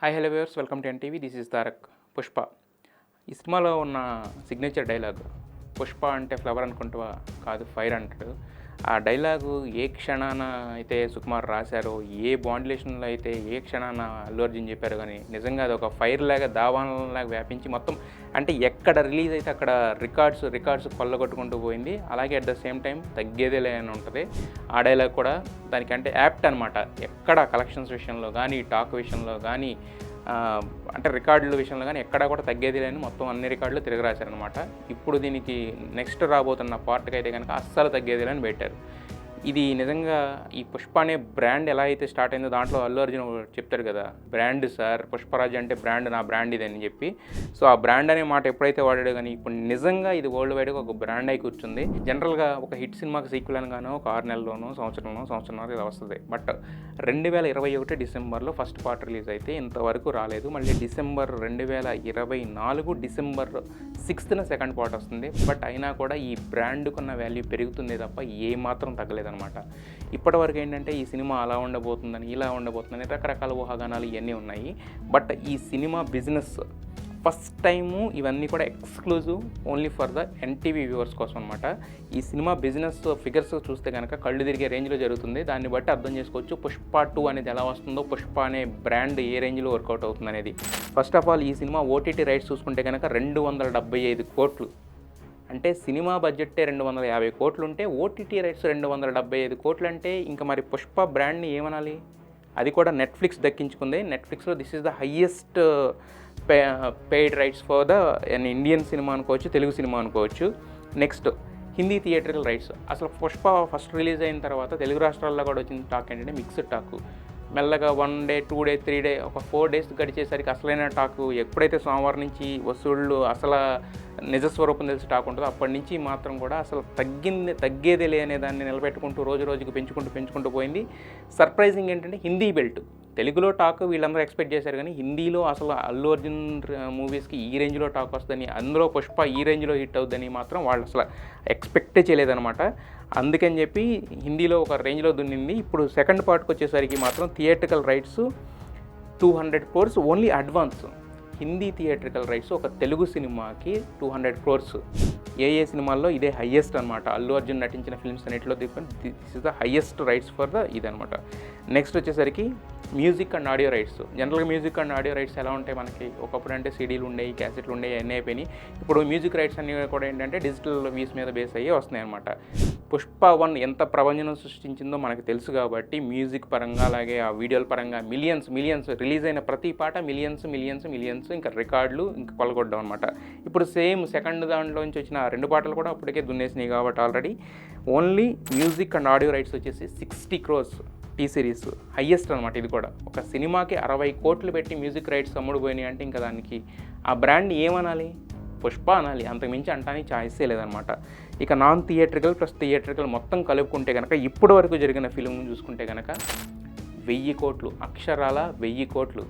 Hi hello viewers, welcome to NTV. This is Tarak. Pushpa ఈ సినిమాలో ఉన్న సిగ్నేచర్ డైలాగ్, పుష్ప అంటే ఫ్లవర్ అనుకుంటావా, కాదు ఫైర్ అంటాడు. ఆ డైలాగు ఏ క్షణాన అయితే సుకుమార్ రాశారో, ఏ బాండ్యులేషన్లో అయితే ఏ క్షణాన అల్లు అర్జున్ చెప్పారు, కానీ నిజంగా అది ఒక ఫైర్ లాగా దావానలాగా వ్యాపించి మొత్తం అంటే ఎక్కడ రిలీజ్ అయితే అక్కడ రికార్డ్స్ కొల్లగొట్టుకుంటూ పోయింది. అలాగే అట్ ద సేమ్ టైం తగ్గేదేలే అని ఉంటుంది. ఆ డైలాగ్ కూడా దానికంటే యాప్ట్ అనమాట. ఎక్కడ కలెక్షన్స్ విషయంలో కానీ, టాక్ విషయంలో కానీ, అంటే రికార్డుల విషయంలో కానీ ఎక్కడా కూడా తగ్గేది లేని మొత్తం అన్ని రికార్డులు తిరగరాశారనమాట. ఇప్పుడు దీనికి నెక్స్ట్ రాబోతున్న పార్ట్కి అయితే కనుక అస్సలు తగ్గేది లేని పెట్టారు. ఇది నిజంగా ఈ పుష్ప అనే బ్రాండ్ ఎలా అయితే స్టార్ట్ అయిందో దాంట్లో అల్లు అర్జున్ చెప్తారు కదా, బ్రాండ్ సార్ పుష్పరాజ్ అంటే బ్రాండ్, నా బ్రాండ్ ఇది అని చెప్పి. సో ఆ బ్రాండ్ అనే మాట ఎప్పుడైతే వాడాడో కానీ ఇప్పుడు నిజంగా ఇది వరల్డ్ వైడ్గా ఒక బ్రాండ్ అయి కూర్చుంది. జనరల్గా ఒక హిట్ సినిమాకి సీక్వెల్ అనగానో ఒక 6 నెలల్లోనో సంవత్సరంన్నర ఇలా వస్తుంది. బట్ 2021 డిసెంబర్లో ఫస్ట్ పార్ట్ రిలీజ్ అయితే ఇంతవరకు రాలేదు. మళ్ళీ డిసెంబర్ 2024 డిసెంబర్ 6న సెకండ్ పార్ట్ వస్తుంది. బట్ అయినా కూడా ఈ బ్రాండ్కున్న వాల్యూ పెరుగుతుంది తప్ప ఏమాత్రం తగ్గలేదు అనమాట. ఇప్పటివరకు ఏంటంటే ఈ సినిమా అలా ఉండబోతుందని, ఇలా ఉండబోతుందని రకరకాల ఊహాగానాలు ఇవన్నీ ఉన్నాయి. బట్ ఈ సినిమా బిజినెస్ ఫస్ట్ టైము ఇవన్నీ కూడా exclusive only for the NTV viewers కోసం అనమాట. ఈ సినిమా బిజినెస్ ఫిగర్స్ చూస్తే కనుక కళ్ళు తిరిగే రేంజ్లో జరుగుతుంది. దాన్ని బట్టి అర్థం చేసుకోవచ్చు పుష్ప 2 అనేది ఎలా వస్తుందో, పుష్ప అనే బ్రాండ్ ఏ రేంజ్లో వర్కౌట్ అవుతుంది అనేది. ఫస్ట్ ఆఫ్ ఆల్ ఈ సినిమా ఓటీటీ రైట్స్ చూసుకుంటే కనుక 275 కోట్లు. అంటే సినిమా బడ్జెట్టే 250 కోట్లు ఉంటే ఓటీటీ రైట్స్ 275 కోట్లు అంటే ఇంకా మరి పుష్ప బ్రాండ్ని ఏమనాలి? అది కూడా నెట్ఫ్లిక్స్ దక్కించుకుంది. నెట్ఫ్లిక్స్లో this is the highest paid rights for the Indian cinema అనుకోవచ్చు, తెలుగు సినిమా అనుకోవచ్చు. Next Hindi theatrical rights. అసలు పుష్ప ఫస్ట్ రిలీజ్ అయిన తర్వాత తెలుగు రాష్ట్రాల్లో కూడా వచ్చిన టాక్ ఏంటంటే మిక్స్డ్ టాక్. మెల్లగా 1 డే 2 డే 3 డే ఒక 4 డేస్ గడిచేసరికి అసలైన టాకు ఎప్పుడైతే సోమవారం నుంచి వసూళ్ళు అసలు నిజస్వరూపం తెలిసి టాక్ ఉంటుందో అప్పటి నుంచి మాత్రం కూడా అసలు తగ్గేదే లేనే దాన్ని నిలబెట్టుకుంటూ రోజు రోజుకు పెంచుకుంటూ పోయింది. సర్ప్రైజింగ్ ఏంటంటే హిందీ బెల్ట్. తెలుగులో టాక్ వీళ్ళందరూ ఎక్స్పెక్ట్ చేశారు, కానీ హిందీలో అసలు అల్లు అర్జున్ మూవీస్కి ఈ రేంజ్లో టాక్ వస్తుందని, అందులో పుష్ప ఈ రేంజ్లో హిట్ అవుతుందని మాత్రం వాళ్ళు అసలు ఎక్స్పెక్టే చేయలేదన్నమాట. అందుకని చెప్పి హిందీలో ఒక రేంజ్లో దున్నింది. ఇప్పుడు సెకండ్ పార్ట్కి వచ్చేసరికి మాత్రం theatrical rights 200 crores only advance. Hindi theatrical rights ఒక తెలుగు సినిమాకి 200 crores. ఏ సినిమాల్లో ఇదే హయ్యెస్ట్ అనమాట. అల్లు అర్జున్ నటించిన ఫిల్మ్స్ అన్నింటిలో this is the highest rights for the ఇదనమాట. నెక్స్ట్ వచ్చేసరికి మ్యూజిక్ అండ్ ఆడియో రైట్స్. జనరల్గా మ్యూజిక్ అండ్ ఆడియో రైట్స్ ఎలా ఉంటాయి మనకి, ఒకప్పుడు అంటే సీడీలు ఉండేవి, క్యాసెట్లు ఉండేవి, అన్నీ అయిపోయినాయి. ఇప్పుడు మ్యూజిక్ రైట్స్ అన్నీ కూడా ఏంటంటే డిజిటల్ వీస్ మీద బేస్ అయ్యి వస్తున్నాయి అనమాట. పుష్ప 1 ఎంత ప్రభంజనం సృష్టించిందో మనకు తెలుసు కాబట్టి మ్యూజిక్ పరంగా అలాగే ఆ వీడియోల పరంగా మిలియన్స్ రిలీజ్ అయిన ప్రతి పాట మిలియన్స్ ఇంకా రికార్డులు ఇంకా కొలగొడ్డం అనమాట. ఇప్పుడు సేమ్ సెకండ్ దాంట్లో నుంచి వచ్చిన 2 పాటలు కూడా అప్పటికే దున్నేసినాయి కాబట్టి already only music and audio rights వచ్చేసి 60 crores. టీ సిరీస్ హయ్యెస్ట్ అనమాట. ఇది కూడా ఒక సినిమాకి 60 కోట్లు పెట్టి మ్యూజిక్ రైట్స్ అమ్ముడుపోయినాయి అంటే ఇంకా దానికి ఆ బ్రాండ్ ఏమనాలి? పుష్ప అనాలి. అంతకుమించి అంటానికి ఛాయిసే లేదనమాట. ఇక నాన్ థియేట్రికల్ ప్లస్ థియేట్రికల్ మొత్తం కలుపుకుంటే కనుక ఇప్పటి వరకు జరిగిన ఫిలిం చూసుకుంటే కనుక 1000 కోట్లు, అక్షరాల 1000 కోట్లు.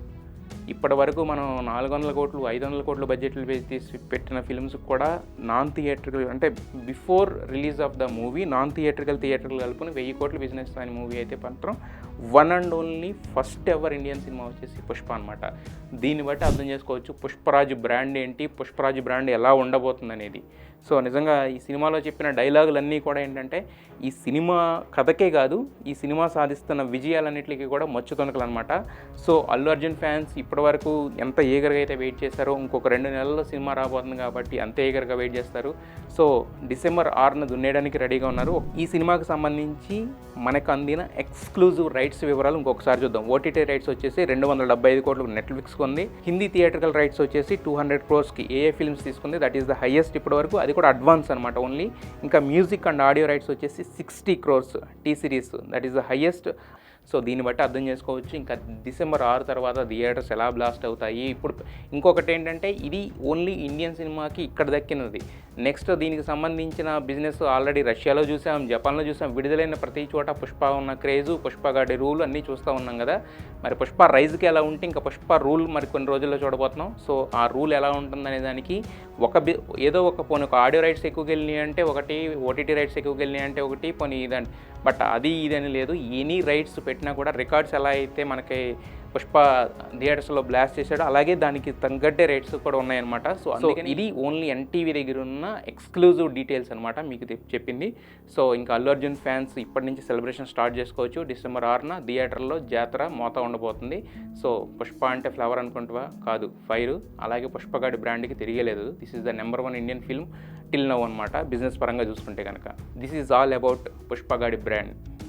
ఇప్పటి వరకు మనం 400 కోట్లు 500 కోట్లు బడ్జెట్లు తీసి పెట్టిన ఫిల్మ్స్ కూడా నాన్ థియేట్రికల్ అంటే before release of the movie non theatrical కలుపుకొని 1000 కోట్లు బిజినెస్ అనే మూవీ అయితే మాత్రం one and only first ever Indian cinema వచ్చేసి పుష్ప అనమాట. దీన్ని బట్టి అర్థం చేసుకోవచ్చు పుష్పరాజు బ్రాండ్ ఏంటి, పుష్పరాజు బ్రాండ్ ఎలా ఉండబోతుంది అనేది. సో నిజంగా ఈ సినిమాలో చెప్పిన డైలాగులన్నీ కూడా ఏంటంటే ఈ సినిమా కథకే కాదు, ఈ సినిమా సాధిస్తున్న విజయాలన్నింటికి కూడా మచ్చుతొనకలు అనమాట. సో అల్లు అర్జున్ ఫ్యాన్స్ ఇప్పటివరకు ఎంత ఈగర్గా అయితే వెయిట్ చేస్తారో ఇంకొక 2 నెలల్లో సినిమా రాబోతుంది కాబట్టి అంతే ఈగర్గా వెయిట్ చేస్తారు. సో డిసెంబర్ 6న దున్నేయడానికి రెడీగా ఉన్నారు. ఈ సినిమాకి సంబంధించి మనకు అందిన ఎక్స్క్లూజివ్ రైట్స్ వివరాలు ఇంకొకసారి చూద్దాం. ఓటీటీ రైట్స్ వచ్చేసి 275 కోట్లు నెట్ఫ్లిక్స్కి ఉంది. హిందీ థియేట్రికల్ రైట్స్ వచ్చేసి 200 crores ఏ ఫిల్మ్స్ తీసుకుంది, దట్ ఈస్ ద హయ్యెస్ట్ ఇప్పటి వరకు, అది కూడా అడ్వాన్స్ అనమాట ఓన్లీ. ఇంకా మ్యూజిక్ అండ్ ఆడియో రైట్స్ వచ్చేసి 60 crores T Series, that is the highest. So దీన్ని బట్టి అర్థం చేసుకోవచ్చు ఇంకా డిసెంబర్ 6 తర్వాత థియేటర్స్ ఎలా బ్లాస్ట్ అవుతాయి. ఇప్పుడు ఇంకొకటి ఏంటంటే ఇది ఓన్లీ ఇండియన్ సినిమాకి ఇక్కడ దక్కినది. నెక్స్ట్ దీనికి సంబంధించిన బిజినెస్ ఆల్రెడీ రష్యాలో చూసాం, జపాన్లో చూసాం. విడుదలైన ప్రతి చోట పుష్ప ఉన్న క్రేజు, పుష్ప గాడి రూల్ అన్నీ చూస్తూ ఉన్నాం కదా. మరి పుష్ప రైజ్కి ఎలా ఉంటే ఇంకా పుష్ప రూల్ మరి కొన్ని రోజుల్లో చూడబోతున్నాం. సో ఆ రూల్ ఎలా ఉంటుందనే దానికి ఏదో ఒక పోనీ ఒక ఆడియో రైట్స్ ఎక్కువకి వెళ్ళినాయి అంటే ఒకటి, ఓటీటీ రైట్స్ ఎక్కువకి వెళ్ళినాయి అంటే ఒకటి, పోనీ ఇదండి. బట్ అది ఇదని లేదు, ఎనీ రైట్స్ పెట్టినా కూడా రికార్డ్స్ ఎలా అయితే మనకి పుష్ప థియేటర్స్లో బ్లాస్ట్ చేశాడు, అలాగే దానికి తగ్గట్టే రేట్స్ కూడా ఉన్నాయన్నమాట. సో ఇది ఓన్లీ ఎన్టీవీ దగ్గర ఉన్న ఎక్స్క్లూజివ్ డీటెయిల్స్ అనమాట మీకు చెప్పింది. సో ఇంకా అల్లు అర్జున్ ఫ్యాన్స్ ఇప్పటి నుంచి సెలబ్రేషన్ స్టార్ట్ చేసుకోవచ్చు. డిసెంబర్ 6న థియేటర్లో జాతర మోత ఉండబోతుంది. సో పుష్ప అంటే ఫ్లవర్ అనుకుంటావా, కాదు ఫైర్. అలాగే పుష్పగాడి బ్రాండ్కి తిరిగేలేదు. This is the number 1 Indian film till now అనమాట, బిజినెస్ పరంగా చూసుకుంటే కనుక. దిస్ ఈజ్ ఆల్ అబౌట్ పుష్పగాడి బ్రాండ్.